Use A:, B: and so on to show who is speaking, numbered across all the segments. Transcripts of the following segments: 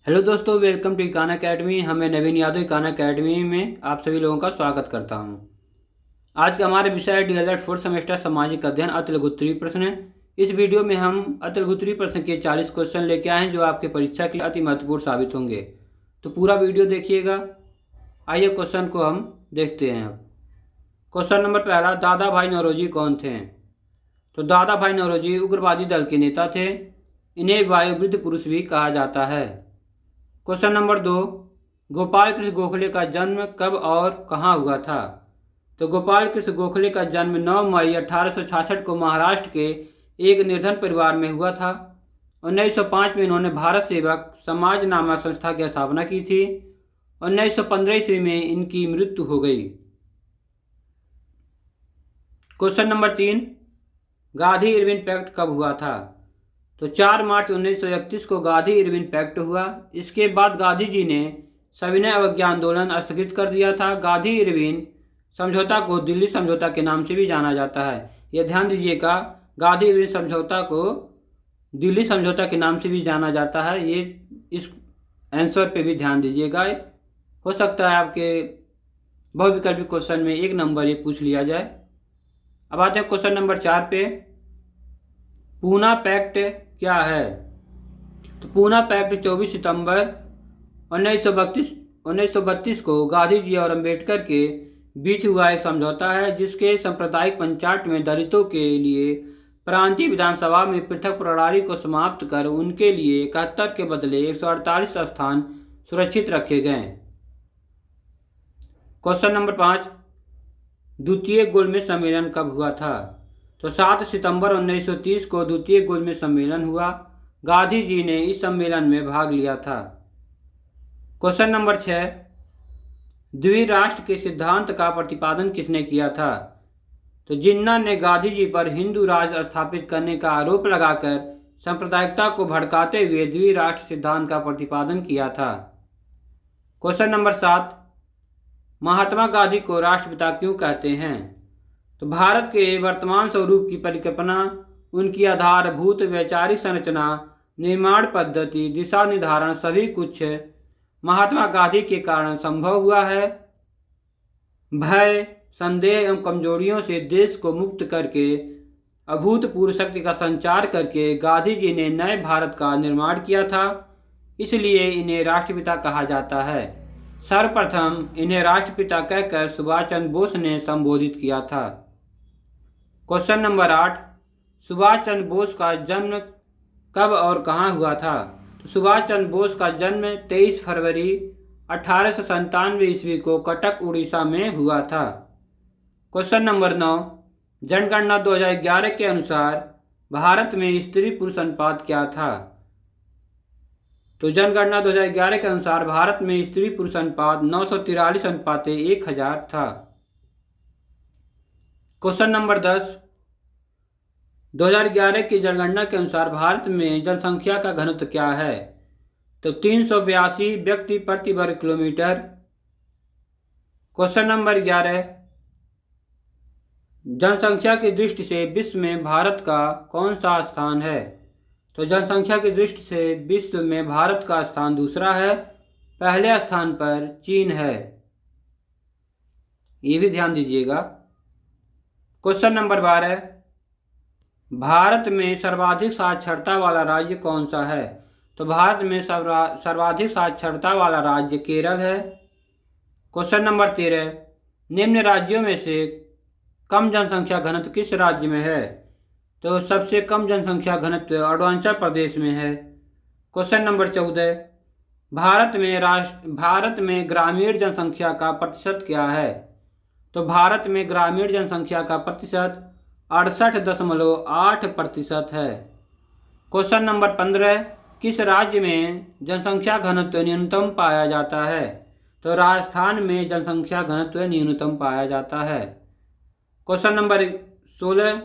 A: Hello दोस्तों, welcome to Ekana academy. हमें नवीन Yadav Ekana academy में आप सभी लोगों का स्वागत करता हूं। आज का हमारा विषय है डीएलएड फोर्थ सेमेस्टर सामाजिक अध्ययन अति लघु उत्तरीय प्रश्न। इस वीडियो में हम अति लघु उत्तरीय प्रश्न के 40 क्वेश्चन लेके आए हैं जो आपके परीक्षा के लिए अति महत्वपूर्ण साबित होंगे। तो पूरा वीडियो देखिएगा। आइए क्वेश्चन को हम देखते हैं। अब क्वेश्चन नंबर पहला, दादा भाई नौरोजी कौन थे? तो दादा भाई नौरोजी उग्रवादी दल के नेता थे। इन्हें वयोवृद्ध पुरुष भी कहा जाता है। क्वेश्चन नंबर 2, गोपाल कृष्ण गोखले का जन्म कब और कहाँ हुआ था? तो गोपाल कृष्ण गोखले का जन्म 9 मई 1866 को महाराष्ट्र के एक निर्धन परिवार में हुआ था। 1905 में इन्होंने भारत सेवक समाज नामक संस्था की स्थापना की थी। 1915 ईस्वी में इनकी मृत्यु हो गई। Question number 3, Gandhi Irwin pact कब हुआ था? तो 4 मार्च 1931 को गांधी इरविन पैक्ट हुआ। इसके बाद गांधी जी ने सविनय अवज्ञा आंदोलन स्थगित कर दिया था। गांधी इरविन समझौता को दिल्ली समझौता के नाम से भी जाना जाता है। यह ध्यान दीजिएगा, गांधी इरविन समझौता को दिल्ली समझौता के नाम से भी जाना जाता है। ये इस आंसर पे भी ध्यान दीजिएगा। हो सकता है आपके बहुविकल्पी क्वेश्चन में 1 नंबर ये पूछ लिया जाए। अब आते हैं क्वेश्चन नंबर 4 पे। पूना पैक्ट क्या है? तो पूना पैक्ट 24 सितंबर 1932 को गांधी जी और अंबेडकर के बीच हुआ एक समझौता है, जिसके सांप्रदायिक पंचायत में दलितों के लिए प्रांतीय विधानसभा में पृथक प्रणाली को समाप्त कर उनके लिए 71 के बदले 148 स्थान सुरक्षित रखे गए। क्वेश्चन नंबर 5, द्वितीय गोलमेज सम्मेलन कब हुआ था? तो 7 सितंबर 1930 को द्वितीय गोलमेज सम्मेलन हुआ। गांधी जी ने इस सम्मेलन में भाग लिया था। क्वेश्चन नंबर 6, द्विराष्ट्र के सिद्धांत का प्रतिपादन किसने किया था? तो जिन्ना ने गांधी जी पर हिंदू राज्य स्थापित करने का आरोप लगाकर सांप्रदायिकता को भड़काते हुए द्विराष्ट्र सिद्धांत का प्रतिपादन किया था। क्वेश्चन नंबर 7, महात्मा गांधी को राष्ट्रपिता क्यों कहते हैं? तो भारत के वर्तमान स्वरूप की परिकल्पना, उनकी आधारभूत वैचारिक संरचना, निर्माण पद्धति, दिशा निर्धारण सभी कुछ महात्मा गांधी के कारण संभव हुआ है। भय, संदेह एवं कमजोरियों से देश को मुक्त करके अभूतपूर्व शक्ति का संचार करके गांधी जी ने नए भारत का निर्माण किया था। इसलिए इन्हें राष्ट्रपिता कहा जाता है। सर्वप्रथम इन्हें राष्ट्रपिता कहकर सुभाष चंद्र बोस ने संबोधित किया था। क्वेश्चन नंबर 8, सुभाष चंद्र बोस का जन्म कब और कहाँ हुआ था? तो सुभाष चंद्र बोस का जन्म 23 फरवरी 1897 ईस्वी को कटक उड़ीसा में हुआ था। क्वेश्चन नंबर 9, जनगणना 2011 के अनुसार भारत में स्त्री पुरुष अनुपात क्या था? तो जनगणना 2011 के अनुसार भारत में स्त्री पुरुष अनुपात 943 अनुपात 1000 था। क्वेश्चन नंबर 10, 2011 की जनगणना के अनुसार भारत में जनसंख्या का घनत्व क्या है? तो 382 व्यक्ति प्रति वर्ग किलोमीटर। क्वेश्चन नंबर 11, जनसंख्या की दृष्टि से विश्व में भारत का कौन सा स्थान है? तो जनसंख्या की दृष्टि से विश्व में भारत का स्थान दूसरा है। पहले स्थान पर चीन है। ये भी ध्यान दीजिएगा। क्वेश्चन नंबर 12, भारत में सर्वाधिक साक्षरता वाला राज्य कौन सा है? तो भारत में सर्वाधिक साक्षरता वाला राज्य केरल है। क्वेश्चन नंबर 13, निम्न राज्यों में से कम जनसंख्या घनत्व किस राज्य में है? तो सबसे कम जनसंख्या घनत्व अरुणाचल प्रदेश में है। क्वेश्चन नंबर 14, भारत में ग्रामीण जनसंख्या का प्रतिशत क्या है? तो भारत में ग्रामीण जनसंख्या का प्रतिशत 68.8% है। क्वेश्चन नंबर 15, किस राज्य में जनसंख्या घनत्व न्यूनतम पाया जाता है? तो राजस्थान में जनसंख्या घनत्व न्यूनतम पाया जाता है। क्वेश्चन नंबर 16,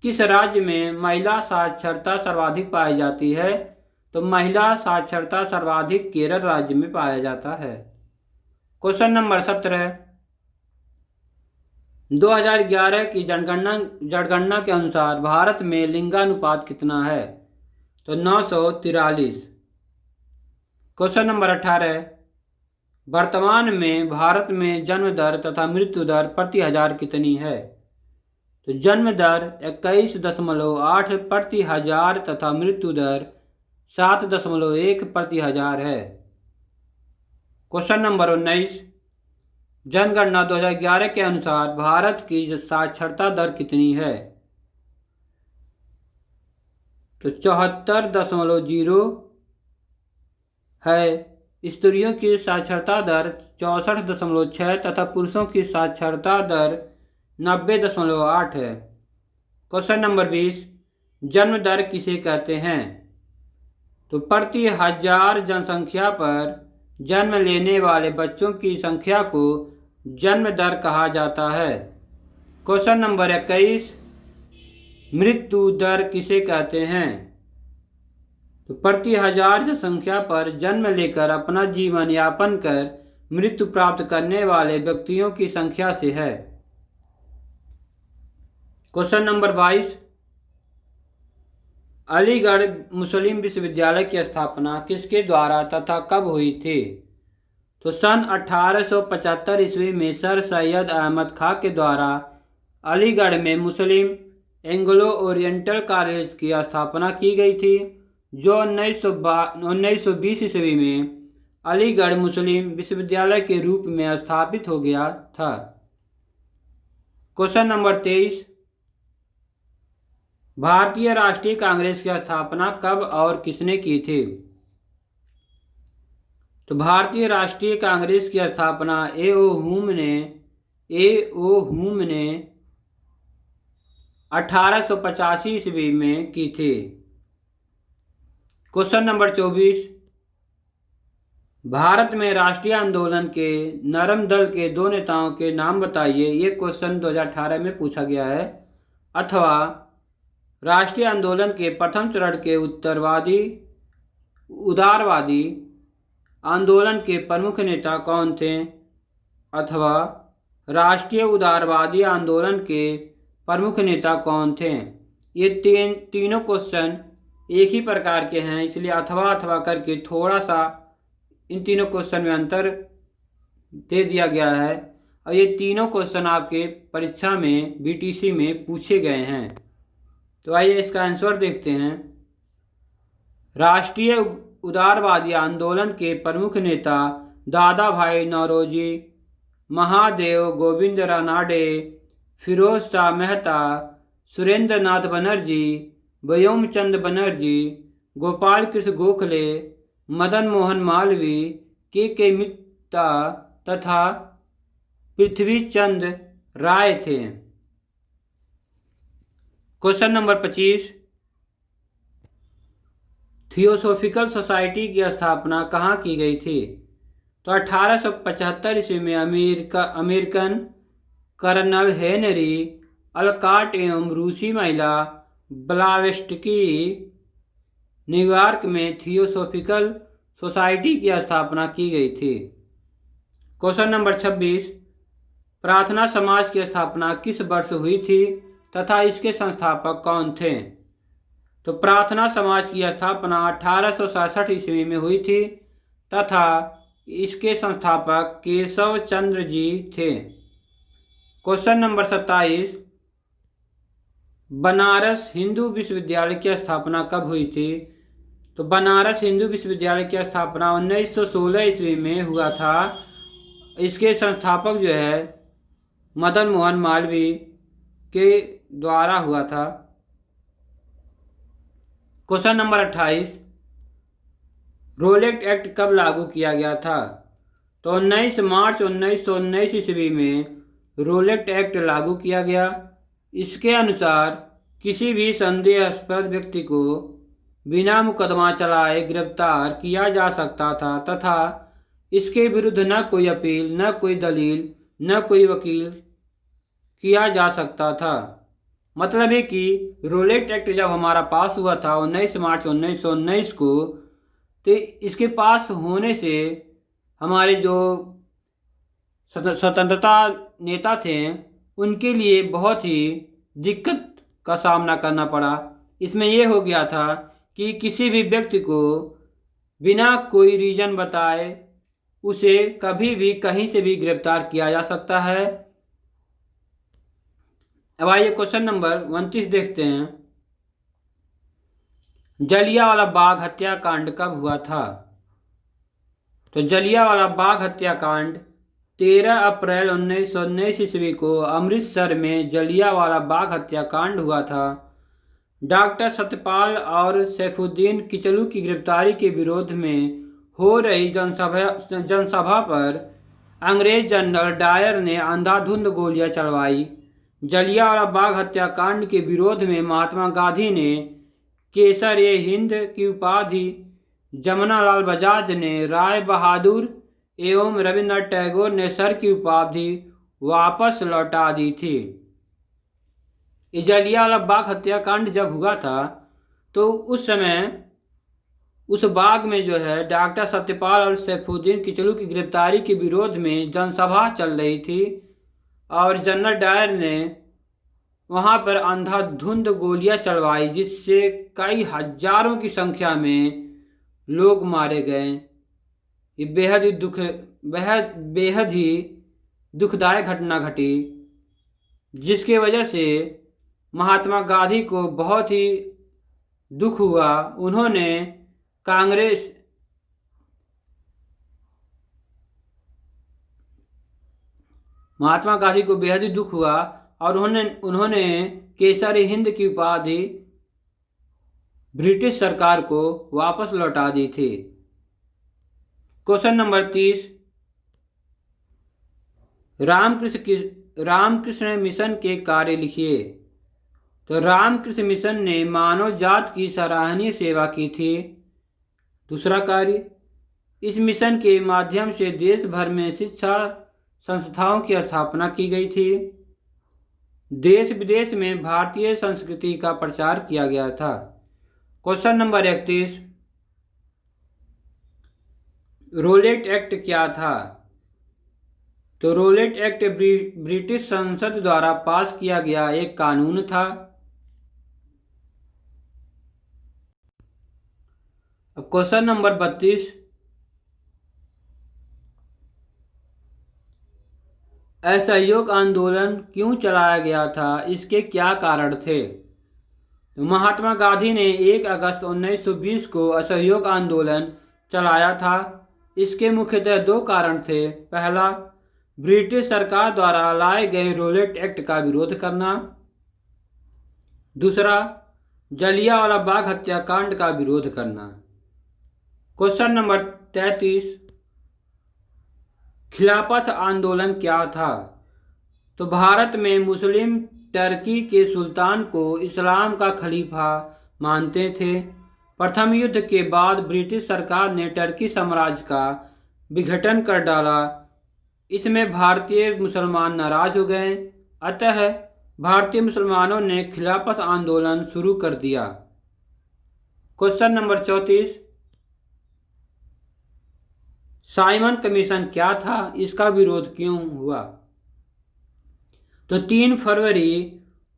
A: किस राज्य में महिला साक्षरता सर्वाधिक पाई जाती है? तो महिला साक्षरता सर्वाधिक केरल राज्य में पाया जाता है। क्वेश्चन नंबर 17, 2011 की जनगणना के अनुसार भारत में लिंगानुपात कितना है? तो 943। क्वेश्चन नंबर 18, वर्तमान में भारत में जन्म दर तथा मृत्यु दर प्रति हजार कितनी है? तो जन्म दर 21.8 प्रति हजार तथा मृत्यु दर 7.1 प्रति हजार है। क्वेश्चन नंबर 19, जनगणना 2011 के अनुसार भारत की साक्षरता दर कितनी है? तो 74.0 है। स्त्रियों की साक्षरता दर 64.6 तथा पुरुषों की साक्षरता दर 90.8 है। क्वेश्चन नंबर 20, जन्म दर किसे कहते हैं? तो प्रति हजार जनसंख्या पर जन्म लेने वाले बच्चों की संख्या को जन्म दर कहा जाता है। क्वेश्चन नंबर 21, मृत्यु दर किसे कहते हैं? तो प्रति हजार जनसंख्या पर जन्म लेकर अपना जीवन यापन कर मृत्यु प्राप्त करने वाले व्यक्तियों की संख्या से है। क्वेश्चन नंबर 22, अलीगढ़ मुस्लिम विश्वविद्यालय की स्थापना किसके द्वारा तथा कब हुई थी? तो सन 1875 ईस्वी में सर सैयद अहमद खां के द्वारा अलीगढ़ में मुस्लिम एंग्लो ओरिएंटल कॉलेज की स्थापना की गई थी, जो 1920 ईस्वी में अलीगढ़ मुस्लिम विश्वविद्यालय के रूप में स्थापित हो गया था। क्वेश्चन नंबर 23, भारतीय राष्ट्रीय कांग्रेस की स्थापना कब और किसने की थी? तो भारतीय राष्ट्रीय कांग्रेस की स्थापना ए.ओ. हुम ने 1885 ईस्वी में की थी। क्वेश्चन नंबर 24, भारत में राष्ट्रीय आंदोलन के नरम दल के 2 नेताओं के नाम बताइए। ये क्वेश्चन 2018 में पूछा गया है। अथवा राष्ट्रीय आंदोलन के प्रथम चरण के उदारवादी आंदोलन के प्रमुख नेता कौन थे? अथवा राष्ट्रीय उदारवादी आंदोलन के प्रमुख नेता कौन थे? ये तीनों क्वेश्चन एक ही प्रकार के हैं, इसलिए अथवा करके थोड़ा सा इन तीनों क्वेश्चन में अंतर दे दिया गया है। और ये तीनों क्वेश्चन आपके परीक्षा में बीटीसी में पूछे गए हैं। तो आइए इसका आंसर देखते हैं। राष्ट्रीय उदारवादी आंदोलन के प्रमुख नेता दादा भाई नौरोजी, महादेव गोविंद रानाडे, फिरोज शाह मेहता, सुरेंद्र नाथ बनर्जी, व्योमचंद बनर्जी, गोपाल कृष्ण गोखले, मदन मोहन मालवीय, के मित्ता तथा पृथ्वी चंद राय थे। क्वेश्चन नंबर 25, थियोसॉफिकल सोसाइटी की स्थापना कहाँ की गई थी? तो 1875 ईस्वी में अमेरिकन कर्नल हेनरी अलकाट एवं रूसी महिला ब्लावेस्टकी न्यूयॉर्क में थियोसॉफिकल सोसाइटी की स्थापना की गई थी। क्वेश्चन नंबर 26, प्रार्थना समाज की स्थापना किस वर्ष हुई थी तथा इसके संस्थापक कौन थे? तो प्रार्थना समाज की स्थापना 1867 ईस्वी में हुई थी तथा इसके संस्थापक केशव चंद्र जी थे। क्वेश्चन नंबर 27, बनारस हिंदू विश्वविद्यालय की स्थापना कब हुई थी? तो बनारस हिंदू विश्वविद्यालय की स्थापना 1916 ईस्वी में हुआ था। इसके संस्थापक जो है मदन मोहन मालवीय के द्वारा हुआ था। क्वेश्चन नंबर 28, रोलेट एक्ट कब लागू किया गया था? तो 19 मार्च 1919 ईस्वी में रोलेट एक्ट लागू किया गया। इसके अनुसार किसी भी संदेहास्पद व्यक्ति को बिना मुकदमा चलाए गिरफ्तार किया जा सकता था तथा इसके विरुद्ध न कोई अपील, न कोई दलील, न कोई वकील किया जा सकता था। मतलब है कि रोलेट एक्ट जब हमारा पास हुआ था 19 मार्च 1919 को, तो इसके पास होने से हमारे जो स्वतंत्रता नेता थे उनके लिए बहुत ही दिक्कत का सामना करना पड़ा। इसमें यह हो गया था कि किसी भी व्यक्ति को बिना कोई रीजन बताए उसे कभी भी कहीं से भी गिरफ्तार किया जा सकता है। अब आइए क्वेश्चन नंबर 29 देखते हैं। जलियांवाला बाग हत्याकांड कब हुआ था? तो जलियांवाला बाग हत्याकांड 13 अप्रैल 1919 ईस्वी को अमृतसर में जलियांवाला बाग हत्याकांड हुआ था। डॉक्टर सत्यपाल और सैफुद्दीन किचलू की गिरफ्तारी के विरोध में हो रही जनसभा पर अंग्रेज जनरल डायर ने अंधाधुंध गोलियां चलवाई। जलियांवाला बाग हत्याकांड के विरोध में महात्मा गांधी ने केसर-ए-हिंद की उपाधि, जमनालाल बजाज ने राय बहादुर एवं रविन्द्रनाथ टैगोर ने सर की उपाधि वापस लौटा दी थी। जलियांवाला बाग हत्याकांड जब हुआ था तो उस समय उस बाग में जो है डॉक्टर सत्यपाल और सैफुद्दीन किचलू की गिरफ्तारी के विरोध में जनसभा चल रही थी और जनरल डायर ने वहां पर अंधाधुंध गोलियां चलवाई, जिससे कई हजारों की संख्या में लोग मारे गए। ये बेहद ही दुखदायक घटना घटी, जिसके वजह से महात्मा गांधी को बहुत ही दुख हुआ। उन्होंने महात्मा गांधी को बेहद ही दुख हुआ और उन्होंने केसर-ए-हिंद की उपाधि ब्रिटिश सरकार को वापस लौटा दी थी। क्वेश्चन नंबर 30, रामकृष्ण मिशन के कार्य लिखिए। तो रामकृष्ण मिशन ने मानव जात की सराहनीय सेवा की थी। दूसरा कार्य, इस मिशन के माध्यम से देश भर में शिक्षा संस्थाओं की स्थापना की गई थी। देश विदेश में भारतीय संस्कृति का प्रचार किया गया था। क्वेश्चन नंबर 31, रोलेट एक्ट क्या था? तो रोलेट एक्ट ब्रिटिश संसद द्वारा पास किया गया एक कानून था। अब क्वेश्चन नंबर 32, असहयोग आंदोलन क्यों चलाया गया था? इसके क्या कारण थे? तो महात्मा गांधी ने 1 अगस्त 1920 को असहयोग आंदोलन चलाया था। इसके मुख्यतः 2 कारण थे। पहला, ब्रिटिश सरकार द्वारा लाए गए रोलेट एक्ट का विरोध करना। दूसरा, जलियांवाला बाग हत्याकांड का विरोध करना। क्वेश्चन नंबर 33, खिलाफत आंदोलन क्या था? तो भारत में मुस्लिम टर्की के सुल्तान को इस्लाम का खलीफा मानते थे। प्रथम युद्ध के बाद ब्रिटिश सरकार ने टर्की साम्राज्य का विघटन कर डाला। इसमें भारतीय मुसलमान नाराज हो गए, अतः भारतीय मुसलमानों ने खिलाफत आंदोलन शुरू कर दिया। क्वेश्चन नंबर 34, साइमन कमीशन क्या था? इसका विरोध क्यों हुआ? तो 3 फरवरी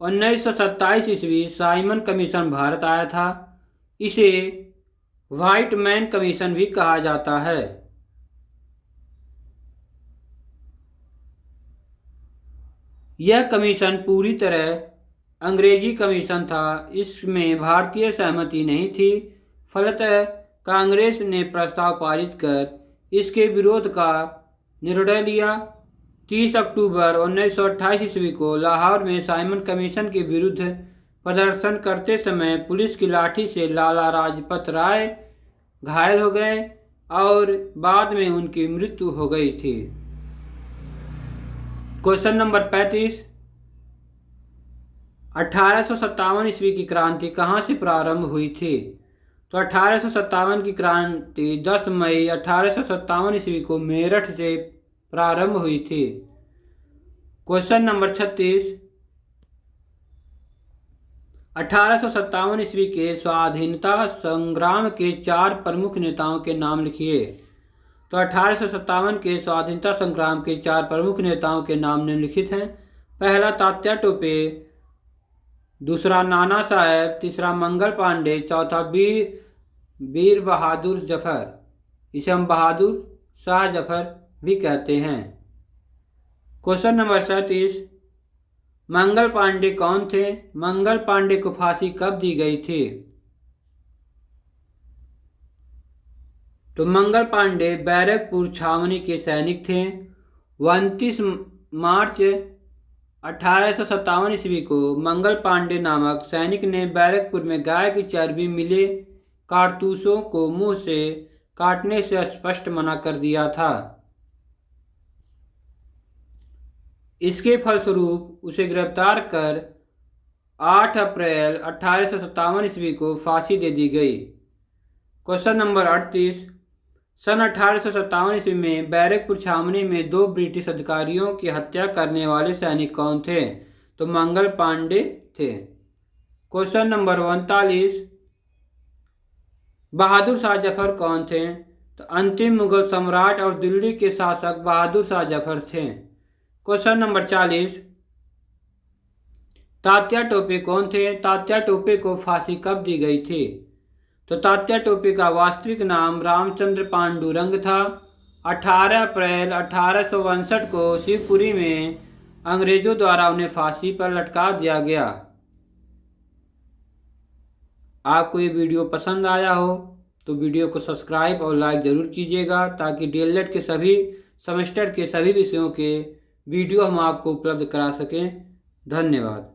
A: 1927 ईस्वी साइमन कमीशन भारत आया था। इसे व्हाइट मैन कमीशन भी कहा जाता है। यह कमीशन पूरी तरह अंग्रेजी कमीशन था। इसमें भारतीय सहमति नहीं थी। फलतः कांग्रेस ने प्रस्ताव पारित कर इसके विरोध का निर्णय लिया। 30 अक्टूबर 1928 ईस्वी को लाहौर में साइमन कमीशन के विरुद्ध प्रदर्शन करते समय पुलिस की लाठी से लाला लाजपत राय घायल हो गए और बाद में उनकी मृत्यु हो गई थी। क्वेश्चन नंबर 35, 1857 ईस्वी की क्रांति कहाँ से प्रारंभ हुई थी? तो 1857 की क्रांति 10 मई 1857 ईस्वी को मेरठ से प्रारंभ हुई थी। क्वेश्चन नंबर 36, 1857 ईस्वी के स्वाधीनता संग्राम के 4 प्रमुख नेताओं के नाम लिखिए। तो 1857 के स्वाधीनता संग्राम के 4 प्रमुख नेताओं के नाम निम्नलिखित हैं। पहला तात्या टोपे, दूसरा नाना साहेब, तीसरा मंगल पांडे, चौथा वीर वीर बहादुर जफर, इसे हम बहादुर शाह जफर भी कहते हैं। क्वेश्चन नंबर 37, मंगल पांडे कौन थे? मंगल पांडे को फांसी कब दी गई थी? तो मंगल पांडे बैरकपुर छावनी के सैनिक थे। 29 मार्च 1857 ईस्वी को मंगल पांडे नामक सैनिक ने बैरकपुर में गाय की चर्बी मिले कारतूसों को मुंह से काटने से स्पष्ट मना कर दिया था। इसके फलस्वरूप उसे गिरफ्तार कर 8 अप्रैल 1857 ईस्वी को फांसी दे दी गई। क्वेश्चन नंबर 38, सन 1857 ईस्वी में बैरकपुर छावनी में 2 ब्रिटिश अधिकारियों की हत्या करने वाले सैनिक कौन थे? तो मंगल पांडे थे। क्वेश्चन नंबर 39, बहादुर शाह जफर कौन थे? तो अंतिम मुगल सम्राट और दिल्ली के शासक बहादुर शाह जफर थे। क्वेश्चन नंबर 40, तात्या टोपे कौन थे? तात्या टोपे को फांसी कब दी गई थी? तो तात्या टोपे का वास्तविक नाम रामचंद्र पांडुरंग था। 18 अप्रैल 1859 को शिवपुरी में अंग्रेजों द्वारा उन्हें फांसी पर लटका दिया गया। आपको ये वीडियो पसंद आया हो तो वीडियो को सब्सक्राइब और लाइक ज़रूर कीजिएगा, ताकि डीएलएड के सभी सेमेस्टर के सभी विषयों के वीडियो हम आपको उपलब्ध करा सकें। धन्यवाद।